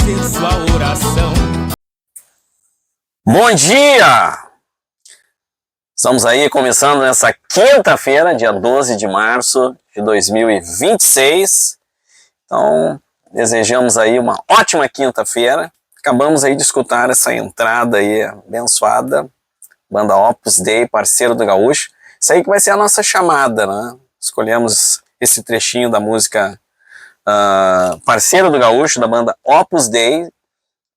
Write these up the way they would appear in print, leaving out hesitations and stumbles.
em sua oração. Bom dia! Estamos aí começando nessa quinta-feira, dia 12 de março de 2026. Então, desejamos aí uma ótima quinta-feira. Acabamos aí de escutar essa entrada aí abençoada, banda Opus Dei, Parceiro do Gaúcho. Isso aí que vai ser a nossa chamada, né? Escolhemos esse trechinho da música Parceiro do Gaúcho, da banda Opus Dei,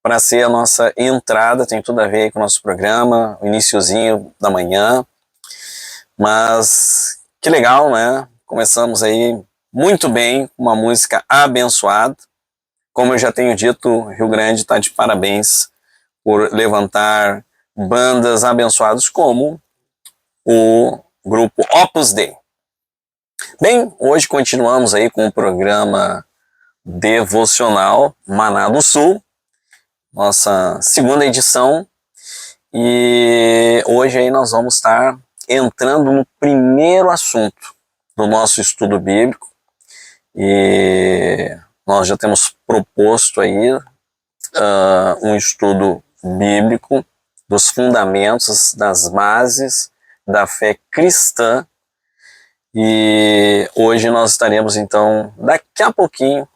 para ser a nossa entrada. Tem tudo a ver aí com o nosso programa, o iniciozinho da manhã. Mas que legal, né? Começamos aí muito bem, uma música abençoada. Como eu já tenho dito, Rio Grande está de parabéns por levantar bandas abençoadas como o grupo Opus Dei. Bem, hoje continuamos aí com o programa devocional Maná do Sul, nossa segunda edição, e hoje aí nós vamos estar entrando no primeiro assunto do nosso estudo bíblico, e nós já temos proposto aí um estudo bíblico dos fundamentos, das bases da fé cristã, e hoje nós estaremos então, daqui a pouquinho,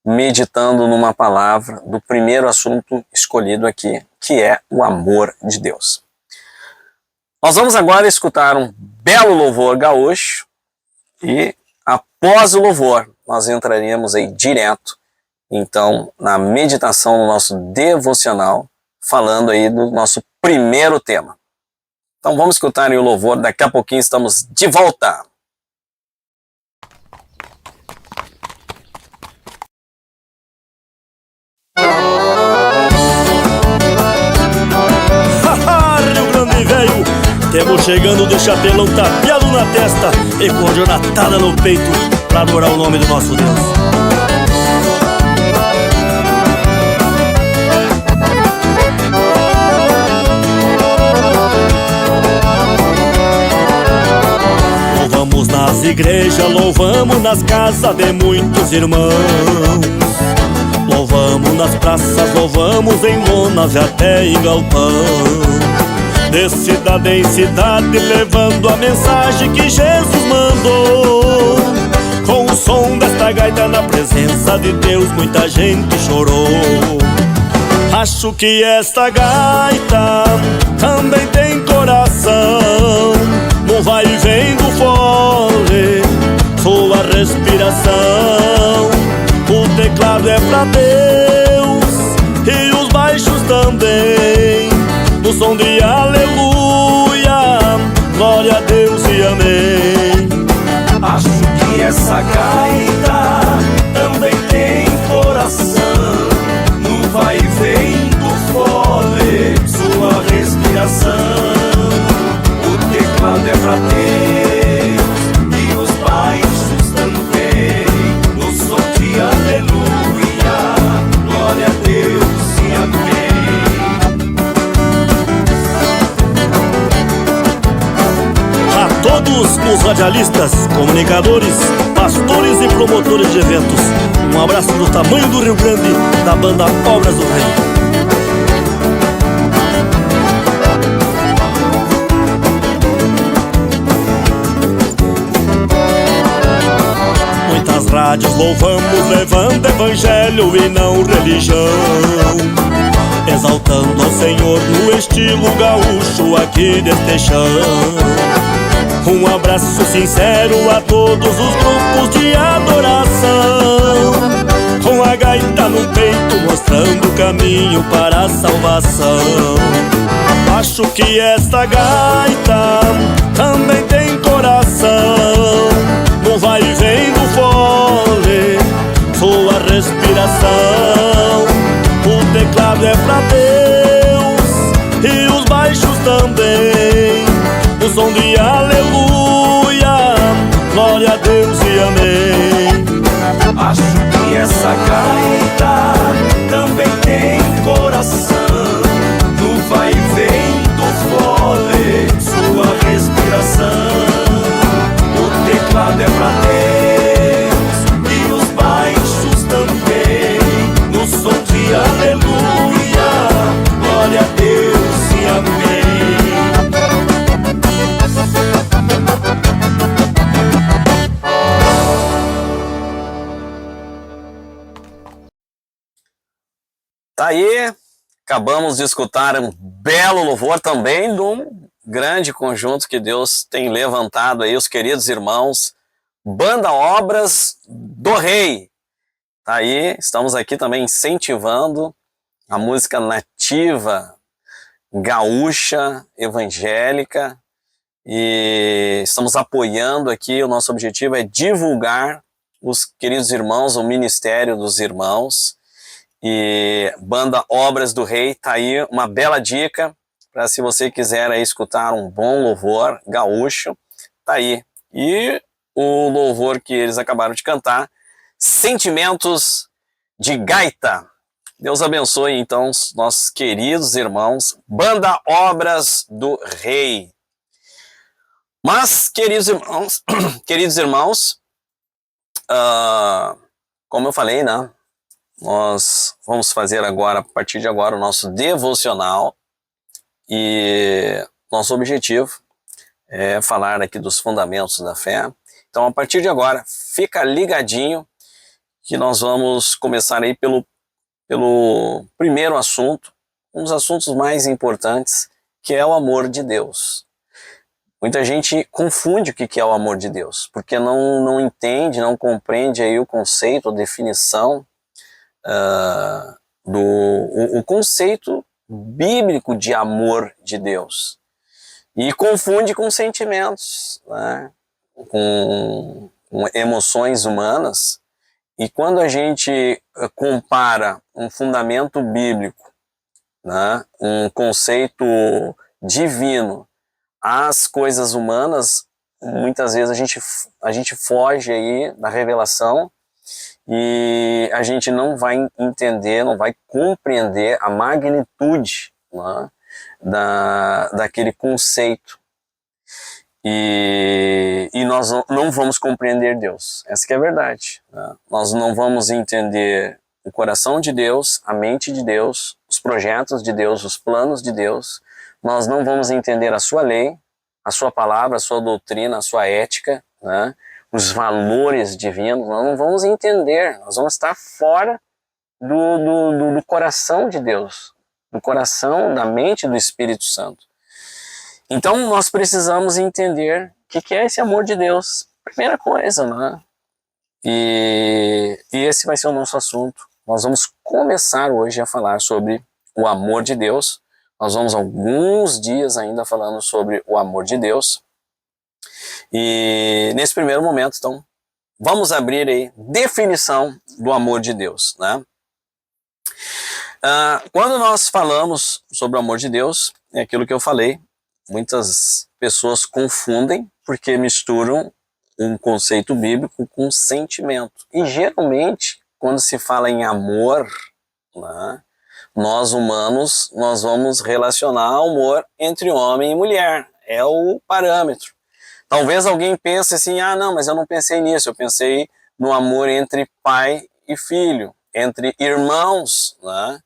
meditando numa palavra do primeiro assunto escolhido aqui, que é o amor de Deus. Nós vamos agora escutar um belo louvor gaúcho e após o louvor nós entraremos aí direto então na meditação no nosso devocional, falando aí do nosso primeiro tema. Então vamos escutar aí o louvor, daqui a pouquinho estamos de volta. Rio Grande velho, temos chegando do chapelão tapeado na testa e com jornatada no peito pra adorar o nome do nosso Deus. Louvamos nas igrejas, louvamos nas casas de muitos irmãos, louvamos nas praças, louvamos em lonas e até em galpão, de cidade em cidade, levando a mensagem que Jesus mandou. Com o som desta gaita na presença de Deus, muita gente chorou. Acho que esta gaita também tem coração, no vai e vem do fole, sua respiração. O teclado é pra Deus e os baixos também, no som de aleluia, glória a Deus e amém. Acho que essa gaita também tem coração, no vai e vem do fole, sua respiração. O teclado é pra Deus e os baixos também, no som de aleluia, glória a Deus e amém. Todos os radialistas, comunicadores, pastores e promotores de eventos, um abraço do tamanho do Rio Grande, da banda Obras do Rei. Muitas rádios louvamos, levando evangelho e não religião, exaltando ao Senhor no estilo gaúcho aqui deste chão. Um abraço sincero a todos os grupos de adoração, com a gaita no peito mostrando o caminho para a salvação. Acho que esta gaita também tem coração, no vai e vem do fole, sua respiração. O teclado é pra Deus e os baixos também, o som de aleluia, glória a Deus e amém. Acho que essa gaita também tem coração, no vai e vem do fole, sua respiração. O teclado é Tá aí, acabamos de escutar um belo louvor também de um grande conjunto que Deus tem levantado aí, os queridos irmãos, Banda Obras do Rei. Tá aí, estamos aqui também incentivando a música nativa, gaúcha, evangélica, e estamos apoiando aqui, o nosso objetivo é divulgar os queridos irmãos, o Ministério dos Irmãos, e Banda Obras do Rei, tá aí uma bela dica para se você quiser aí escutar um bom louvor gaúcho, tá aí. E o louvor que eles acabaram de cantar, Sentimentos de Gaita. Deus abençoe então os nossos queridos irmãos, Banda Obras do Rei. Mas, queridos irmãos, como eu falei, né? Nós vamos fazer agora, a partir de agora, o nosso devocional, e nosso objetivo é falar aqui dos fundamentos da fé. Então, a partir de agora, fica ligadinho que nós vamos começar aí pelo primeiro assunto, um dos assuntos mais importantes, que é o amor de Deus. Muita gente confunde o que é o amor de Deus, porque não entende, não compreende aí o conceito, a definição, o conceito bíblico de amor de Deus, e confunde com sentimentos, né? com emoções humanas. E quando a gente compara um fundamento bíblico, né? Um conceito divino às coisas humanas, muitas vezes a gente foge aí da revelação, e a gente não vai entender, não vai compreender a magnitude, né, daquele conceito. E nós não vamos compreender Deus. Essa que é a verdade, né? Nós não vamos entender o coração de Deus, a mente de Deus, os projetos de Deus, os planos de Deus. Nós não vamos entender a sua lei, a sua palavra, a sua doutrina, a sua ética, né? Os valores divinos. Nós não vamos entender, nós vamos estar fora do coração de Deus, do coração, da mente do Espírito Santo. Então nós precisamos entender o que é esse amor de Deus, primeira coisa, né? E esse vai ser o nosso assunto. Nós vamos começar hoje a falar sobre o amor de Deus. Nós vamos alguns dias ainda falando sobre o amor de Deus. E nesse primeiro momento, então, vamos abrir aí definição do amor de Deus, né? Quando nós falamos sobre o amor de Deus, é aquilo que eu falei, muitas pessoas confundem porque misturam um conceito bíblico com sentimento. E geralmente, quando se fala em amor, né, nós humanos, nós vamos relacionar amor entre homem e mulher. É o parâmetro. Talvez alguém pense assim, não, mas eu não pensei nisso, eu pensei no amor entre pai e filho, entre irmãos, né?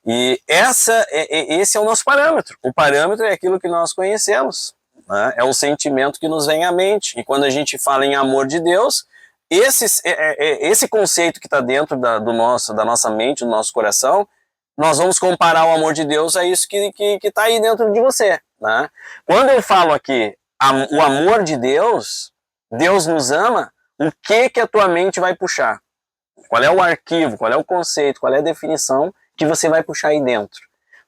E esse é o nosso parâmetro. O parâmetro é aquilo que nós conhecemos, né? É o sentimento que nos vem à mente. E quando a gente fala em amor de Deus, esse conceito que está dentro da nossa mente, do nosso coração, nós vamos comparar o amor de Deus a isso que está aí dentro de você, né? Quando eu falo aqui o amor de Deus, Deus nos ama, o que a tua mente vai puxar? Qual é o arquivo, qual é o conceito, qual é a definição que você vai puxar aí dentro,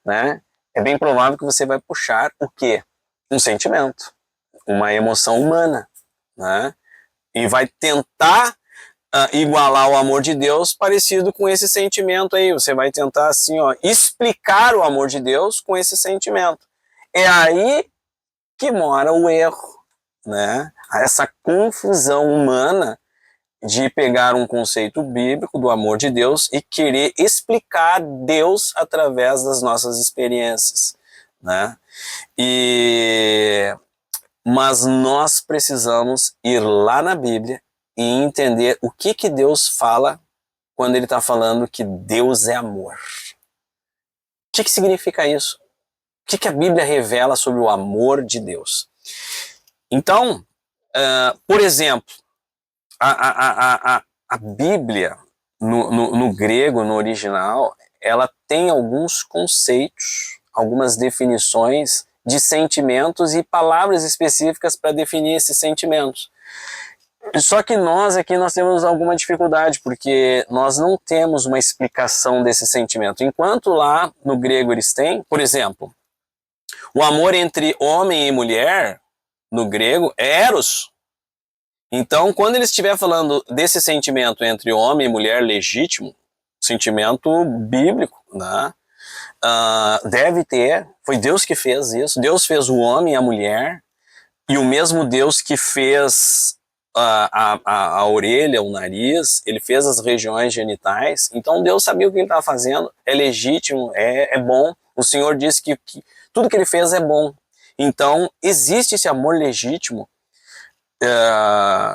né? É bem provável que você vai puxar o quê? Um sentimento, uma emoção humana, né? E vai tentar igualar o amor de Deus parecido com esse sentimento aí. Você vai tentar assim, explicar o amor de Deus com esse sentimento. É aí que mora o erro, né? Essa confusão humana de pegar um conceito bíblico do amor de Deus e querer explicar Deus através das nossas experiências, né? Mas nós precisamos ir lá na Bíblia e entender o que Deus fala quando ele está falando que Deus é amor. O que significa isso? O que a Bíblia revela sobre o amor de Deus? Então, por exemplo, a Bíblia no grego, no original, ela tem alguns conceitos, algumas definições de sentimentos e palavras específicas para definir esses sentimentos. Só que nós aqui nós temos alguma dificuldade, porque nós não temos uma explicação desse sentimento. Enquanto lá no grego eles têm, por exemplo, o amor entre homem e mulher, no grego, é eros. Então, quando ele estiver falando desse sentimento entre homem e mulher legítimo, sentimento bíblico, né? Deve ter, foi Deus que fez isso, Deus fez o homem e a mulher, e o mesmo Deus que fez a orelha, o nariz, ele fez as regiões genitais, então Deus sabia o que ele estava fazendo, é legítimo, é bom, o Senhor disse que tudo que ele fez é bom, então existe esse amor legítimo,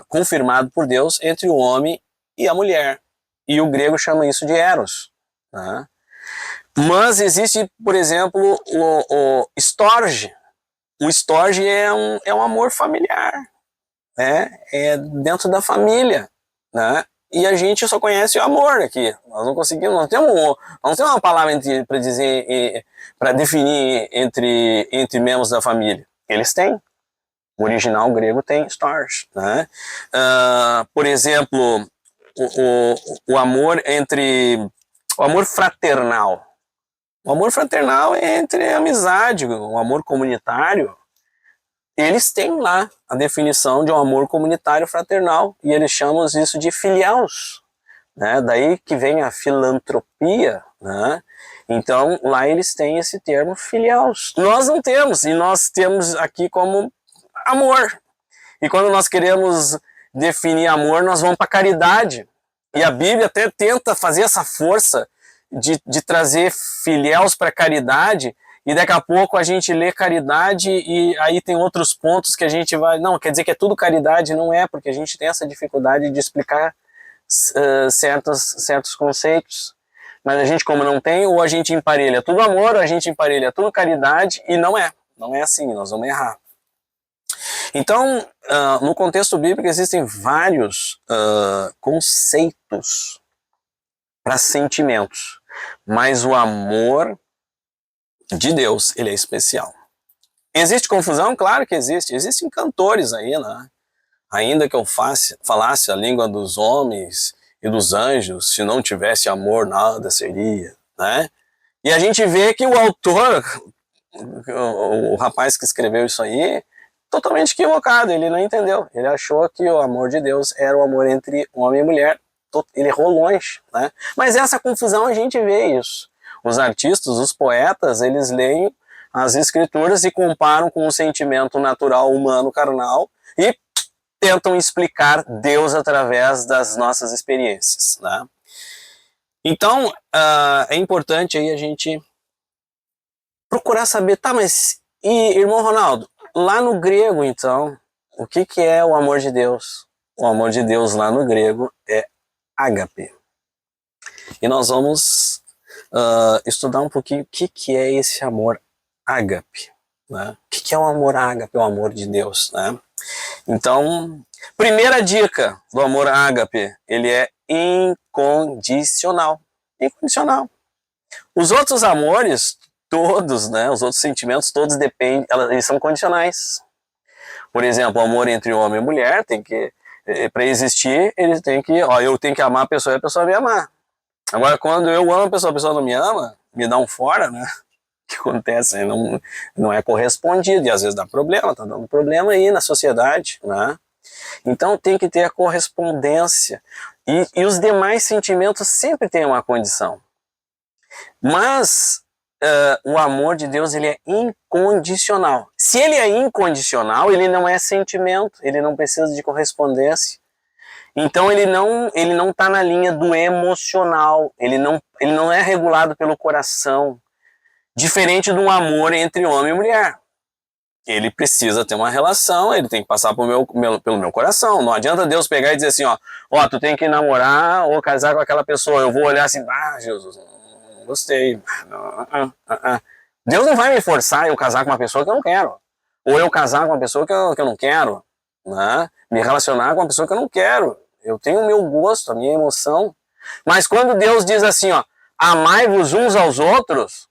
confirmado por Deus entre o homem e a mulher, e o grego chama isso de eros, né? Mas existe, por exemplo, o storge. O storge é um amor familiar, né? É dentro da família, né? E a gente só conhece o amor aqui. Nós não conseguimos, não temos uma palavra para dizer, para definir entre membros da família. Eles têm. O original grego tem storge, né? Por exemplo, o amor o amor fraternal. O amor fraternal é entre amizade, o amor comunitário. Eles têm lá a definição de um amor comunitário fraternal e eles chamam isso de filiaus, né? Daí que vem a filantropia, né? Então lá eles têm esse termo filiaus. Nós não temos, e nós temos aqui como amor. E quando nós queremos definir amor, nós vamos para caridade. E a Bíblia até tenta fazer essa força de trazer filiaus para caridade, e daqui a pouco a gente lê caridade e aí tem outros pontos que a gente vai... Não, quer dizer que é tudo caridade? Não é, porque a gente tem essa dificuldade de explicar certos conceitos. Mas a gente, como não tem, ou a gente emparelha tudo amor, ou a gente emparelha tudo caridade, e não é. Não é assim, nós vamos errar. Então, no contexto bíblico existem vários conceitos para sentimentos, mas o amor de Deus, ele é especial. Existe confusão? Claro que existe. Existem cantores aí, né? Ainda que eu falasse a língua dos homens e dos anjos, se não tivesse amor, nada seria, né? E a gente vê que o autor, o rapaz que escreveu isso aí, totalmente equivocado, ele não entendeu. Ele achou que o amor de Deus era o amor entre homem e mulher. Ele errou longe, né? Mas essa confusão a gente vê isso. Os artistas, os poetas, eles leem as escrituras e comparam com o sentimento natural humano carnal e tentam explicar Deus através das nossas experiências, né? Então, é importante aí a gente procurar saber, tá, mas e irmão Ronaldo, lá no grego então, o que é o amor de Deus? O amor de Deus lá no grego é ágape. E nós vamos estudar um pouquinho o que é esse amor ágape, né? O que é o amor ágape, o amor de Deus, né? Então, primeira dica do amor ágape, ele é incondicional. Incondicional. Os outros amores, todos, né? Os outros sentimentos, todos dependem, eles são condicionais. Por exemplo, o amor entre homem e mulher tem que, para existir, ele tem que, eu tenho que amar a pessoa me amar. Agora, quando eu amo a pessoa não me ama, me dá um fora, né? O que acontece? Não é correspondido, e às vezes dá problema, tá dando problema aí na sociedade, né? Então tem que ter a correspondência. E os demais sentimentos sempre têm uma condição. Mas o amor de Deus, ele é incondicional. Se ele é incondicional, ele não é sentimento, ele não precisa de correspondência. Então ele não está na linha do emocional, ele não é regulado pelo coração, diferente de um amor entre homem e mulher. Ele precisa ter uma relação, ele tem que passar pelo meu coração. Não adianta Deus pegar e dizer assim, tu tem que namorar ou casar com aquela pessoa. Eu vou olhar assim, Jesus, não gostei. Deus não vai me forçar eu casar com uma pessoa que eu não quero. Ou eu casar com uma pessoa que eu não quero, né? Me relacionar com uma pessoa que eu não quero. Eu tenho o meu gosto, a minha emoção. Mas quando Deus diz assim, ó, amai-vos uns aos outros,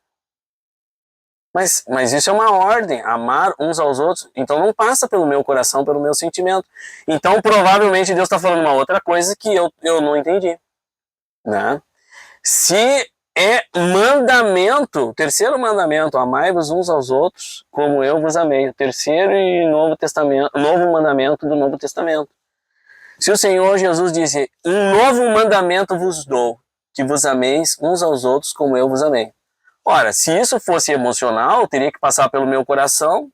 mas isso é uma ordem, amar uns aos outros, então não passa pelo meu coração, pelo meu sentimento. Então provavelmente Deus está falando uma outra coisa que eu não entendi, né? Se é mandamento, o terceiro mandamento, amai-vos uns aos outros como eu vos amei, o terceiro e novo mandamento do Novo Testamento. Se o Senhor Jesus disse, um novo mandamento vos dou, que vos ameis uns aos outros como eu vos amei. Ora, se isso fosse emocional, teria que passar pelo meu coração,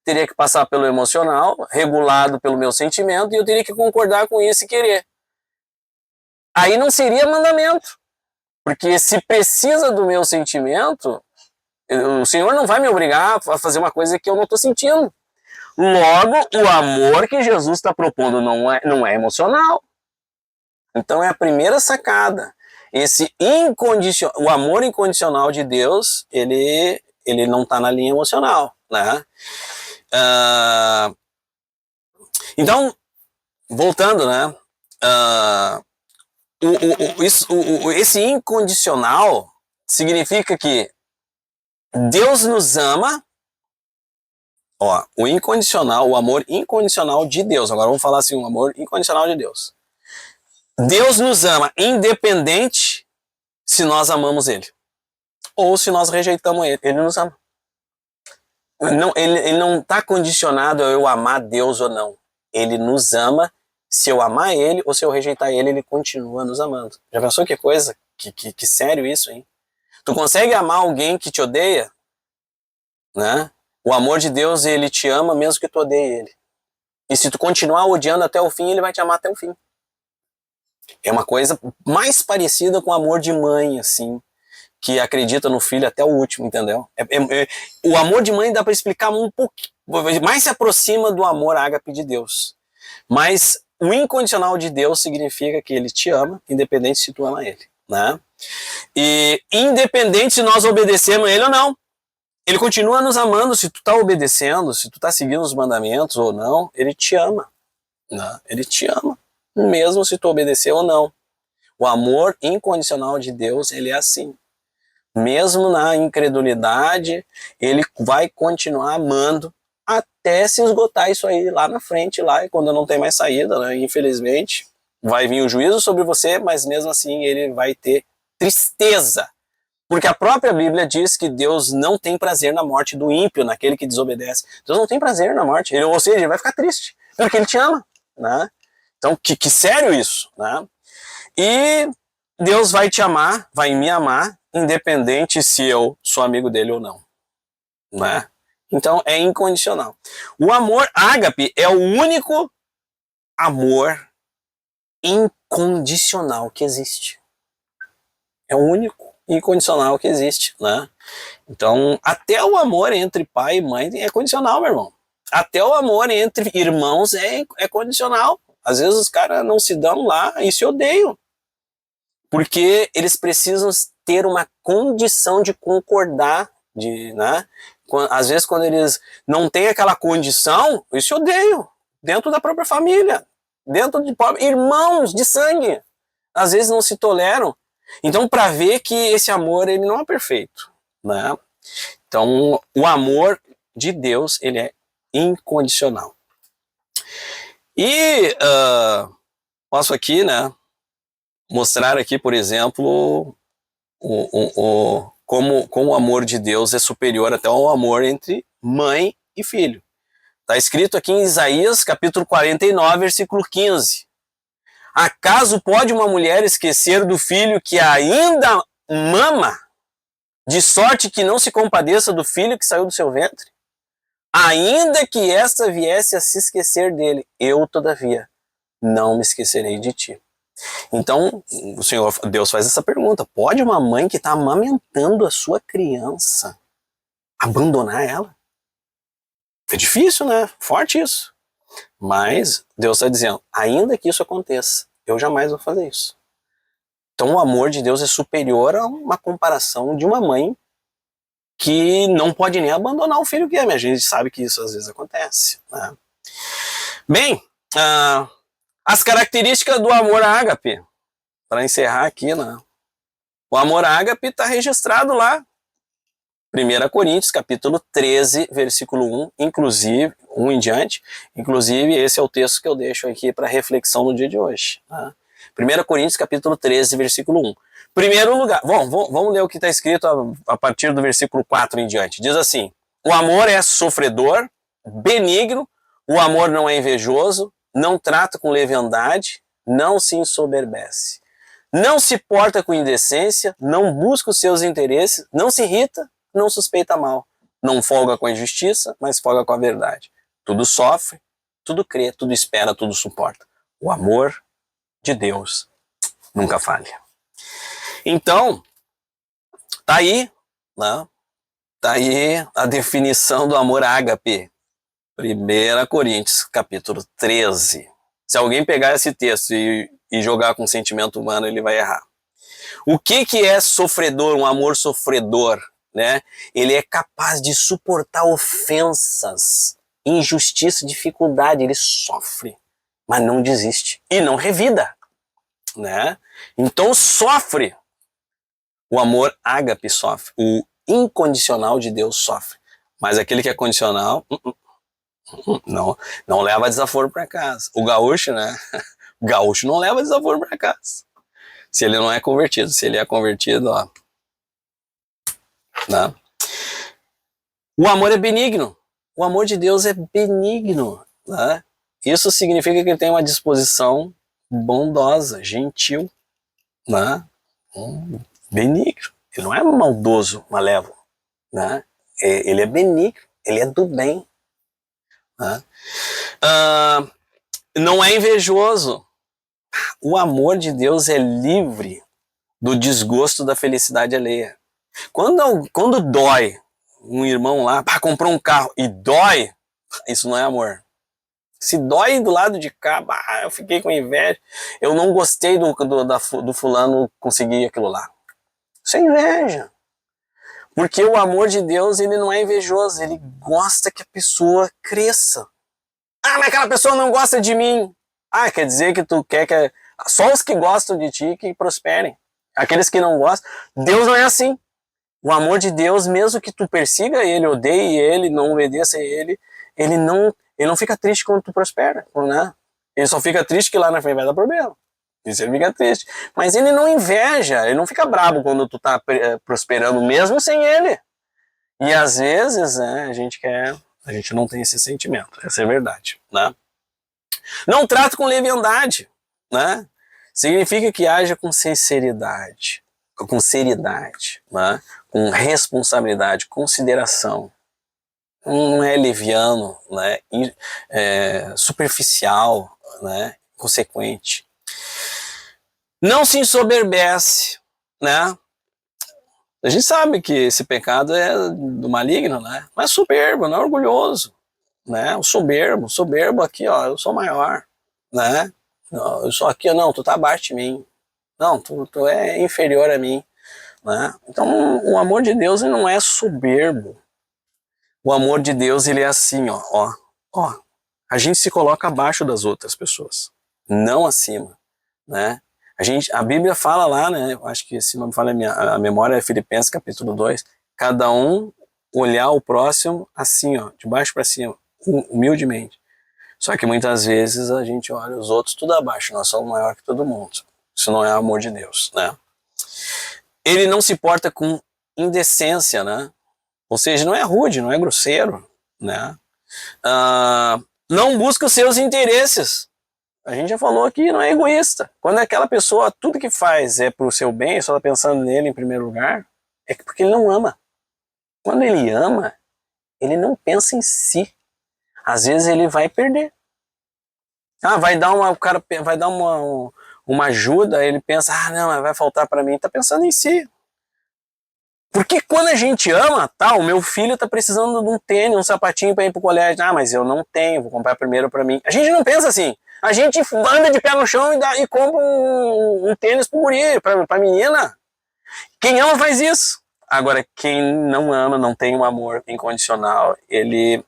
teria que passar pelo emocional, regulado pelo meu sentimento, e eu teria que concordar com isso e querer. Aí não seria mandamento, porque se precisa do meu sentimento, o Senhor não vai me obrigar a fazer uma coisa que eu não estou sentindo. Logo, o amor que Jesus está propondo não é emocional. Então é a primeira sacada. O amor incondicional de Deus, ele não está na linha emocional, né? Então, voltando, né? Esse incondicional significa que Deus nos ama. Ó, o amor incondicional de Deus. Agora vamos falar assim, o amor incondicional de Deus. Deus nos ama independente se nós amamos Ele. Ou se nós rejeitamos Ele. Ele nos ama. Não, ele não está condicionado a eu amar Deus ou não. Ele nos ama. Se eu amar Ele ou se eu rejeitar Ele, Ele continua nos amando. Já pensou que coisa? Que sério isso, hein? Tu consegue amar alguém que te odeia? Né? O amor de Deus, Ele te ama mesmo que tu odeie Ele. E se tu continuar odiando até o fim, Ele vai te amar até o fim. É uma coisa mais parecida com o amor de mãe, assim, que acredita no filho até o último, entendeu? O amor de mãe dá para explicar um pouquinho, mais se aproxima do amor ágape de Deus. Mas o incondicional de Deus significa que Ele te ama, independente se tu ama Ele, né? E independente se nós obedecemos a Ele ou não. Ele continua nos amando se tu está obedecendo, se tu está seguindo os mandamentos ou não, Ele te ama, né? Ele te ama, mesmo se tu obedecer ou não. O amor incondicional de Deus, ele é assim. Mesmo na incredulidade, Ele vai continuar amando até se esgotar isso aí lá na frente, lá, e quando não tem mais saída, né? Infelizmente, vai vir o juízo sobre você, mas mesmo assim Ele vai ter tristeza. Porque a própria Bíblia diz que Deus não tem prazer na morte do ímpio, naquele que desobedece. Deus não tem prazer na morte, ou seja, Ele vai ficar triste, porque Ele te ama, né? Então, que sério isso, né? E Deus vai te amar, vai me amar, independente se eu sou amigo dele ou não, né? Então, é incondicional. O amor ágape é o único amor incondicional que existe. É o único incondicional que existe, né? Então, até o amor entre pai e mãe é condicional, meu irmão. Até o amor entre irmãos é condicional. Às vezes os caras não se dão lá e se odeiam. Porque eles precisam ter uma condição de concordar, né? Às vezes quando eles não têm aquela condição, eles se odeiam. Dentro da própria família. Dentro de irmãos de sangue. Às vezes não se toleram. Então, para ver que esse amor ele não é perfeito, né? Então, o amor de Deus ele é incondicional. E posso aqui, né, mostrar aqui, por exemplo, como o amor de Deus é superior até ao amor entre mãe e filho. Está escrito aqui em Isaías, capítulo 49, versículo 15. Acaso pode uma mulher esquecer do filho que ainda mama, de sorte que não se compadeça do filho que saiu do seu ventre? Ainda que esta viesse a se esquecer dele, eu, todavia, não me esquecerei de ti. Então, o Senhor, Deus faz essa pergunta. Pode uma mãe que está amamentando a sua criança abandonar ela? É difícil, né? Forte isso. Mas Deus está dizendo, ainda que isso aconteça, eu jamais vou fazer isso. Então o amor de Deus é superior a uma comparação de uma mãe que não pode nem abandonar o filho que ama. A gente sabe que isso às vezes acontece, né? Bem, as características do amor ágape. para encerrar aqui, né? O amor ágape está registrado lá. 1 Coríntios, capítulo 13, versículo 1, inclusive, 1 em diante. Inclusive, esse é o texto que eu deixo aqui para reflexão no dia de hoje. Tá? 1 Coríntios, capítulo 13, versículo 1. Primeiro lugar, vamos ler o que está escrito a partir do versículo 4 em diante. Diz assim: o amor é sofredor, benigno, o amor não é invejoso, não trata com leviandade, não se ensoberbece. Não se porta com indecência, não busca os seus interesses, não se irrita, não suspeita mal. Não folga com a injustiça, mas folga com a verdade. Tudo sofre, tudo crê, tudo espera, tudo suporta. O amor de Deus nunca falha. Então, tá aí, né? Tá aí a definição do amor ágape. 1 Coríntios, capítulo 13. Se alguém pegar esse texto e jogar com sentimento humano, ele vai errar. O que é sofredor, um amor sofredor? Né? Ele é capaz de suportar ofensas, injustiça, dificuldade. Ele sofre, mas não desiste e não revida. Né? Então sofre. O amor ágape sofre. O incondicional de Deus sofre. Mas aquele que é condicional, não leva desaforo para casa. O gaúcho, né? O gaúcho não leva desaforo para casa. Se ele não é convertido. Se ele é convertido, ó. Né? O amor é benigno. O amor de Deus é benigno. Né? Isso significa que ele tem uma disposição bondosa, gentil. Né? Benigno. Ele não é maldoso, malévolo. Né? Ele é benigno. Ele é do bem. Né? Não é invejoso. O amor de Deus é livre do desgosto da felicidade alheia. Quando dói um irmão lá, comprou um carro e dói, isso não é amor. Se dói do lado de cá, eu fiquei com inveja, eu não gostei do fulano conseguir aquilo lá. Isso é inveja. Porque o amor de Deus, ele não é invejoso, ele gosta que a pessoa cresça. Mas aquela pessoa não gosta de mim. Quer dizer que tu quer que só os que gostam de ti que prosperem. Aqueles que não gostam, Deus não é assim. O amor de Deus, mesmo que tu persiga ele, odeie ele, não obedeça a ele, ele não fica triste quando tu prospera, né? Ele só fica triste que lá na frente vai dar problema. Isso ele fica triste. Mas ele não inveja, ele não fica bravo quando tu tá prosperando, mesmo sem ele. E às vezes, né, a gente não tem esse sentimento. Essa é a verdade, né? Não trata com leviandade, né? Significa que haja com sinceridade, com seriedade, né? Com responsabilidade, consideração. Não é leviano, né? Superficial, né? Consequente. Não se ensoberbece, né? A gente sabe que esse pecado é do maligno, né? Não é soberbo, não é orgulhoso, né? O soberbo aqui, ó, eu sou maior, né? Não, eu sou aqui, não, tu tá abaixo de mim. Não, tu é inferior a mim, né? Então, o amor de Deus ele não é soberbo. O amor de Deus, ele é assim, ó. A gente se coloca abaixo das outras pessoas, não acima, né? A Bíblia fala lá, né? Eu acho que se não me falha a memória é Filipenses capítulo 2. Cada um olhar o próximo assim, ó, de baixo para cima, humildemente. Só que muitas vezes a gente olha os outros tudo abaixo, nós somos maior que todo mundo. Isso não é amor de Deus, né? Ele não se porta com indecência, né? Ou seja, não é rude, não é grosseiro, né? Não busca os seus interesses. A gente já falou aqui, não é egoísta. Quando aquela pessoa, tudo que faz é pro seu bem, só tá pensando nele em primeiro lugar, é porque ele não ama. Quando ele ama, ele não pensa em si. Às vezes ele vai perder. O cara vai dar uma ajuda, ele pensa, não, vai faltar para mim. Tá pensando em si. Porque quando a gente ama, o meu filho tá precisando de um tênis, um sapatinho para ir pro colégio. Mas eu não tenho, vou comprar primeiro para mim. A gente não pensa assim. A gente anda de pé no chão e compra um tênis pro guri, pra menina. Quem ama faz isso. Agora, quem não ama, não tem um amor incondicional, ele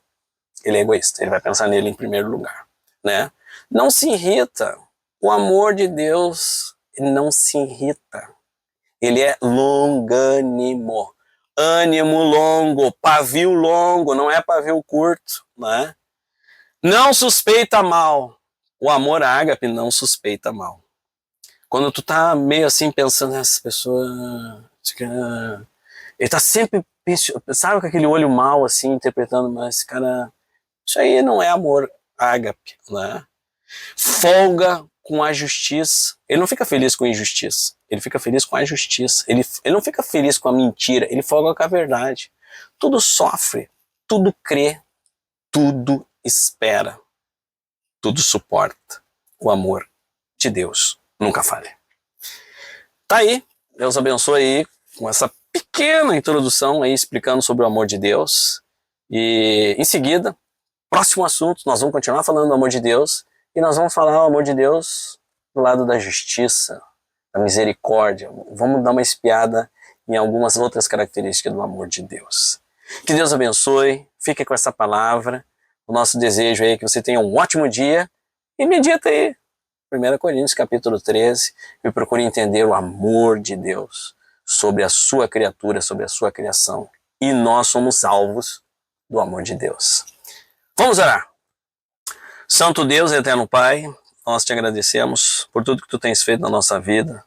é egoísta. Ele vai pensar nele em primeiro lugar, né? Não se irrita. O amor de Deus ele não se irrita. Ele é longânimo. Ânimo longo, pavio longo, não é pavio curto, né? Não suspeita mal. O amor ágape não suspeita mal. Quando tu tá meio assim pensando, essa pessoa... Ele tá sempre, sabe, com aquele olho mal assim, interpretando, mas cara, isso aí não é amor ágape, né? Folga com a justiça. Ele não fica feliz com a injustiça. Ele fica feliz com a justiça. Ele não fica feliz com a mentira. Ele folga com a verdade. Tudo sofre, tudo crê, tudo espera, tudo suporta. O amor de Deus nunca falha. Tá aí. Deus abençoe aí com essa pequena introdução aí explicando sobre o amor de Deus. E em seguida, próximo assunto, nós vamos continuar falando do amor de Deus. E nós vamos falar o amor de Deus do lado da justiça, da misericórdia. Vamos dar uma espiada em algumas outras características do amor de Deus. Que Deus abençoe, fique com essa palavra. O nosso desejo é que você tenha um ótimo dia e medita aí. 1 Coríntios capítulo 13 e procure entender o amor de Deus sobre a sua criatura, sobre a sua criação. E nós somos alvos do amor de Deus. Vamos orar. Santo Deus, eterno Pai, nós te agradecemos por tudo que tu tens feito na nossa vida.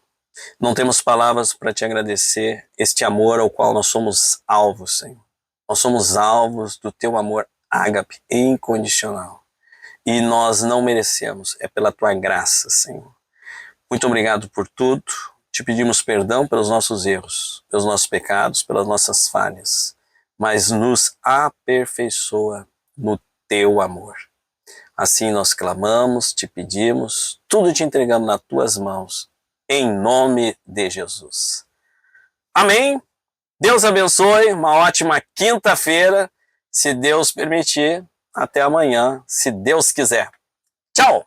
Não temos palavras para te agradecer este amor ao qual nós somos alvos, Senhor. Nós somos alvos do teu amor ágape incondicional. E nós não merecemos, é pela tua graça, Senhor. Muito obrigado por tudo. Te pedimos perdão pelos nossos erros, pelos nossos pecados, pelas nossas falhas. Mas nos aperfeiçoa no teu amor. Assim nós clamamos, te pedimos, tudo te entregamos nas tuas mãos, em nome de Jesus. Amém? Deus abençoe, uma ótima quinta-feira, se Deus permitir, até amanhã, se Deus quiser. Tchau!